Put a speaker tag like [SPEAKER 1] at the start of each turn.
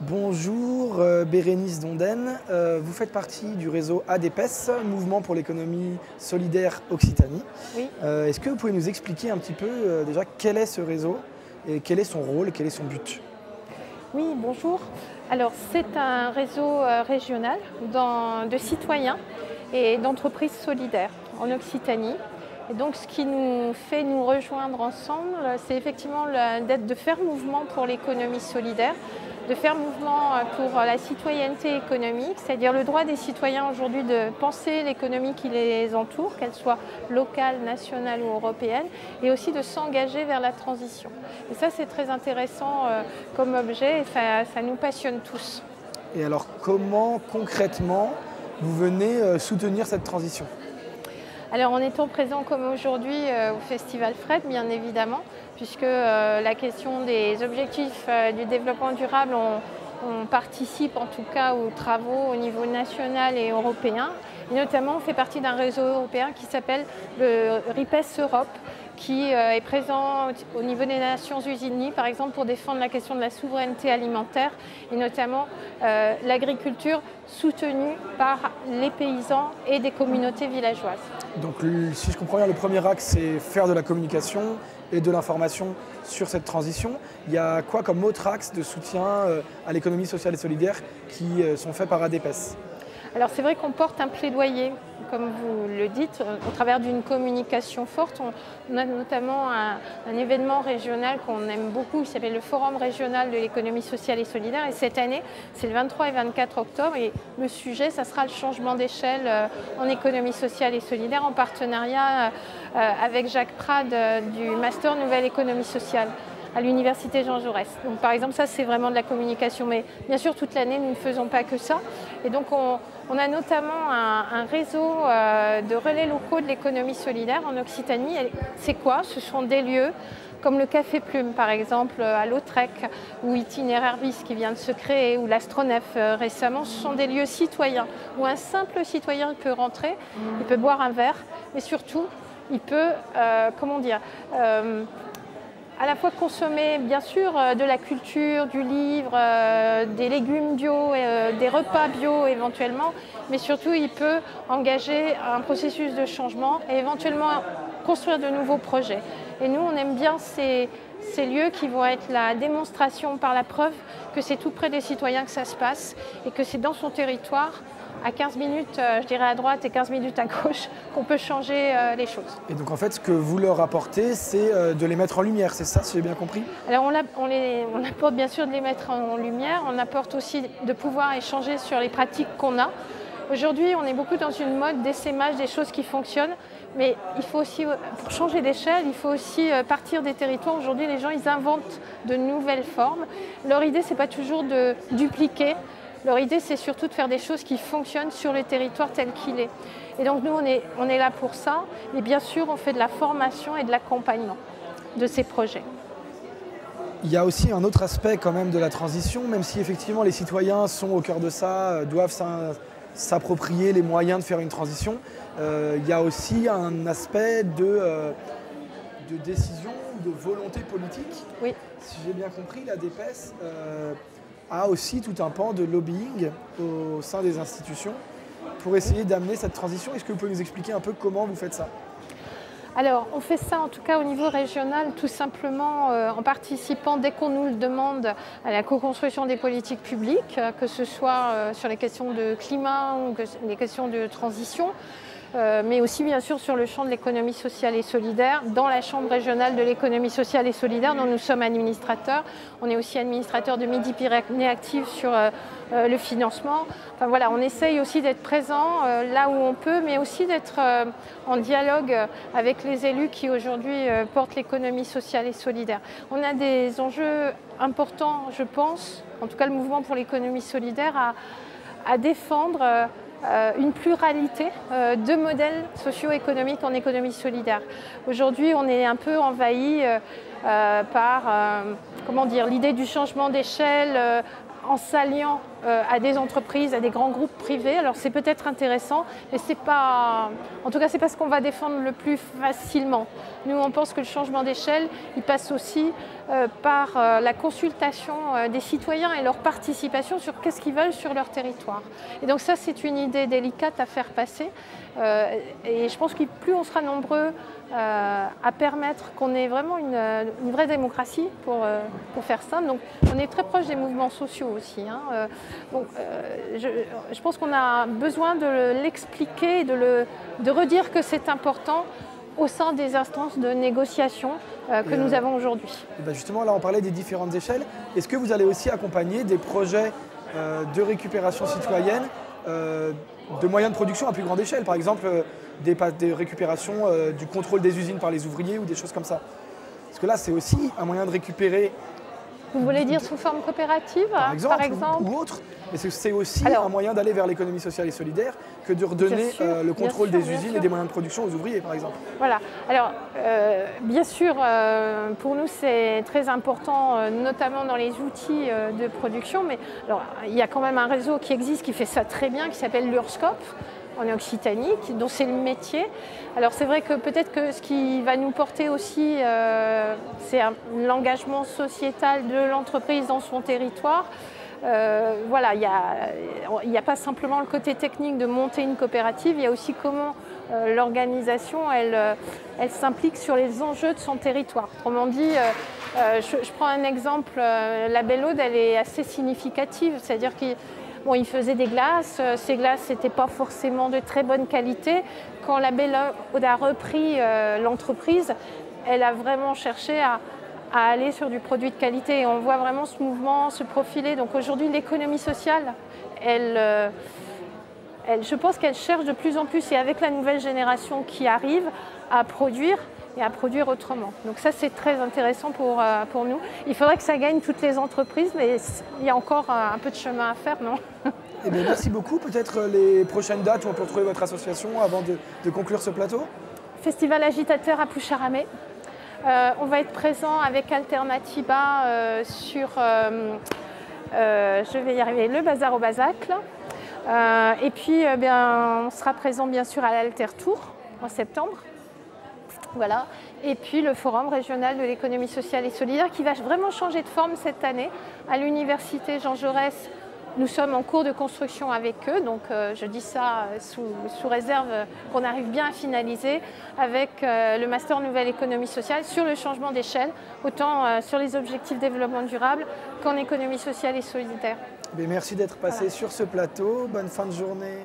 [SPEAKER 1] Bonjour Bérénice Donden, vous faites partie du réseau ADPES, Mouvement pour l'économie solidaire Occitanie.
[SPEAKER 2] Oui.
[SPEAKER 1] Est-ce que vous pouvez nous expliquer un petit peu déjà quel est ce réseau et quel est son rôle et quel est son but?
[SPEAKER 2] Oui, bonjour. Alors c'est un réseau régional de citoyens et d'entreprises solidaires en Occitanie. Et donc ce qui nous fait nous rejoindre ensemble, c'est effectivement de faire mouvement pour l'économie solidaire, de faire mouvement pour la citoyenneté économique, c'est-à-dire le droit des citoyens aujourd'hui de penser l'économie qui les entoure, qu'elle soit locale, nationale ou européenne, et aussi de s'engager vers la transition. Et ça, c'est très intéressant comme objet et ça nous passionne tous.
[SPEAKER 1] Et alors comment concrètement vous venez soutenir cette transition?
[SPEAKER 2] Alors en étant présent comme aujourd'hui au Festival Fred, bien évidemment, puisque la question des objectifs du développement durable, on participe en tout cas aux travaux au niveau national et européen. Et notamment, on fait partie d'un réseau européen qui s'appelle le RIPES Europe, qui est présent au niveau des Nations Unies, par exemple, pour défendre la question de la souveraineté alimentaire et notamment l'agriculture soutenue par les paysans et des communautés villageoises.
[SPEAKER 1] Donc si je comprends bien, le premier axe, c'est faire de la communication et de l'information sur cette transition. Il y a quoi comme autre axe de soutien à l'économie sociale et solidaire qui sont faits par ADPES?
[SPEAKER 2] Alors c'est vrai qu'on porte un plaidoyer, comme vous le dites, au travers d'une communication forte. On a notamment un événement régional qu'on aime beaucoup, qui s'appelle le Forum régional de l'économie sociale et solidaire. Et cette année, c'est le 23 et 24 octobre. Et le sujet, ça sera le changement d'échelle en économie sociale et solidaire, en partenariat avec Jacques Prade du Master Nouvelle Économie sociale à l'Université Jean Jaurès. Donc par exemple, ça c'est vraiment de la communication, mais bien sûr toute l'année nous ne faisons pas que ça. Et donc on a notamment un réseau de relais locaux de l'économie solidaire en Occitanie. C'est quoi? Ce sont des lieux comme le Café Plume par exemple à Lautrec, ou Itinéraire Bis qui vient de se créer, ou l'Astronef récemment. Ce sont des lieux citoyens où un simple citoyen peut rentrer, il peut boire un verre, mais surtout il peut, à la fois consommer bien sûr de la culture, du livre, des légumes bio, des repas bio éventuellement, mais surtout il peut engager un processus de changement et éventuellement construire de nouveaux projets. Et nous on aime bien ces lieux qui vont être la démonstration par la preuve que c'est tout près des citoyens que ça se passe et que c'est dans son territoire, à 15 minutes, je dirais à droite et 15 minutes à gauche, qu'on peut changer les choses. Et
[SPEAKER 1] donc en fait, ce que vous leur apportez, c'est de les mettre en lumière, c'est ça, si j'ai bien compris?
[SPEAKER 2] Alors on apporte bien sûr de les mettre en lumière, on apporte aussi de pouvoir échanger sur les pratiques qu'on a. Aujourd'hui, on est beaucoup dans une mode d'essaimage des choses qui fonctionnent, mais il faut aussi, pour changer d'échelle, il faut aussi partir des territoires. Aujourd'hui, les gens, ils inventent de nouvelles formes. Leur idée, c'est pas toujours de dupliquer. Leur idée, c'est surtout de faire des choses qui fonctionnent sur le territoire tel qu'il est. Et donc nous, on est là pour ça. Et bien sûr, on fait de la formation et de l'accompagnement de ces projets.
[SPEAKER 1] Il y a aussi un autre aspect quand même de la transition, même si effectivement les citoyens sont au cœur de ça, doivent s'approprier les moyens de faire une transition. Il y a aussi un aspect de décision, de volonté politique.
[SPEAKER 2] Oui.
[SPEAKER 1] Si j'ai bien compris, l'ADPES a aussi tout un pan de lobbying au sein des institutions pour essayer d'amener cette transition. Est-ce que vous pouvez nous expliquer un peu comment vous faites ça?
[SPEAKER 2] Alors, on fait ça en tout cas au niveau régional, tout simplement en participant, dès qu'on nous le demande, à la co-construction des politiques publiques, que ce soit sur les questions de climat ou les questions de transition. Mais aussi bien sûr sur le champ de l'économie sociale et solidaire, dans la Chambre régionale de l'économie sociale et solidaire dont nous sommes administrateurs. On est aussi administrateur de Midi-Pyrénées Active sur le financement. Enfin voilà, on essaye aussi d'être présent là où on peut, mais aussi d'être en dialogue avec les élus qui aujourd'hui portent l'économie sociale et solidaire. On a des enjeux importants, je pense, en tout cas le mouvement pour l'économie solidaire, à défendre une pluralité de modèles socio-économiques en économie solidaire. Aujourd'hui, on est un peu envahi par l'idée du changement d'échelle en s'alliant à des entreprises, à des grands groupes privés. Alors c'est peut-être intéressant, mais c'est pas, en tout cas c'est pas ce qu'on va défendre le plus facilement. Nous on pense que le changement d'échelle, il passe aussi par la consultation des citoyens et leur participation sur qu'est-ce qu'ils veulent sur leur territoire. Et donc ça c'est une idée délicate à faire passer. Et je pense que plus on sera nombreux à permettre qu'on ait vraiment une vraie démocratie pour faire ça. Donc on est très proche des mouvements sociaux aussi. Hein. Je pense qu'on a besoin de l'expliquer et de redire que c'est important au sein des instances de négociation que nous avons aujourd'hui.
[SPEAKER 1] Justement, là on parlait des différentes échelles. Est-ce que vous allez aussi accompagner des projets de récupération citoyenne de moyens de production à plus grande échelle, par exemple des récupérations du contrôle des usines par les ouvriers ou des choses comme ça? Parce que là, c'est aussi un moyen de récupérer.
[SPEAKER 2] Vous voulez dire sous forme coopérative,
[SPEAKER 1] par exemple. Ou autre. Mais c'est aussi un moyen d'aller vers l'économie sociale et solidaire que de redonner le contrôle des usines et des moyens de production aux ouvriers, par exemple.
[SPEAKER 2] Voilà. Alors, bien sûr, pour nous, c'est très important, notamment dans les outils de production. Mais alors, il y a quand même un réseau qui existe, qui fait ça très bien, qui s'appelle l'URSCOP, en Occitanie, dont c'est le métier. Alors c'est vrai que peut-être que ce qui va nous porter aussi, c'est l'engagement sociétal de l'entreprise dans son territoire. Voilà, il n'y a pas simplement le côté technique de monter une coopérative, il y a aussi comment l'organisation, elle s'implique sur les enjeux de son territoire. Autrement dit, je prends un exemple, la Belle Aude, elle est assez significative, c'est-à-dire qu'il il faisait des glaces, ces glaces n'étaient pas forcément de très bonne qualité. Quand la Belle Aude a repris l'entreprise, elle a vraiment cherché à aller sur du produit de qualité. Et on voit vraiment ce mouvement se profiler. Donc aujourd'hui, l'économie sociale, je pense qu'elle cherche de plus en plus, et avec la nouvelle génération qui arrive, à produire et à produire autrement. Donc ça, c'est très intéressant pour nous. Il faudrait que ça gagne toutes les entreprises, mais il y a encore un peu de chemin à faire, non?
[SPEAKER 1] Eh bien, merci beaucoup. Peut-être les prochaines dates où on peut retrouver votre association avant de conclure ce plateau?
[SPEAKER 2] Festival agitateur à Poucharamé. On va être présent avec Alternativa sur, je vais y arriver, le Bazar au Bazacle. Et puis, on sera présent bien sûr à l'Alter Tour en septembre. Voilà. Et puis le Forum régional de l'économie sociale et solidaire qui va vraiment changer de forme cette année. À l'université Jean Jaurès, nous sommes en cours de construction avec eux, donc je dis ça sous réserve qu'on arrive bien à finaliser avec le Master Nouvelle Économie Sociale sur le changement d'échelle, autant sur les objectifs de développement durable qu'en économie sociale et solidaire.
[SPEAKER 1] Merci d'être passé sur ce plateau. Bonne fin de journée.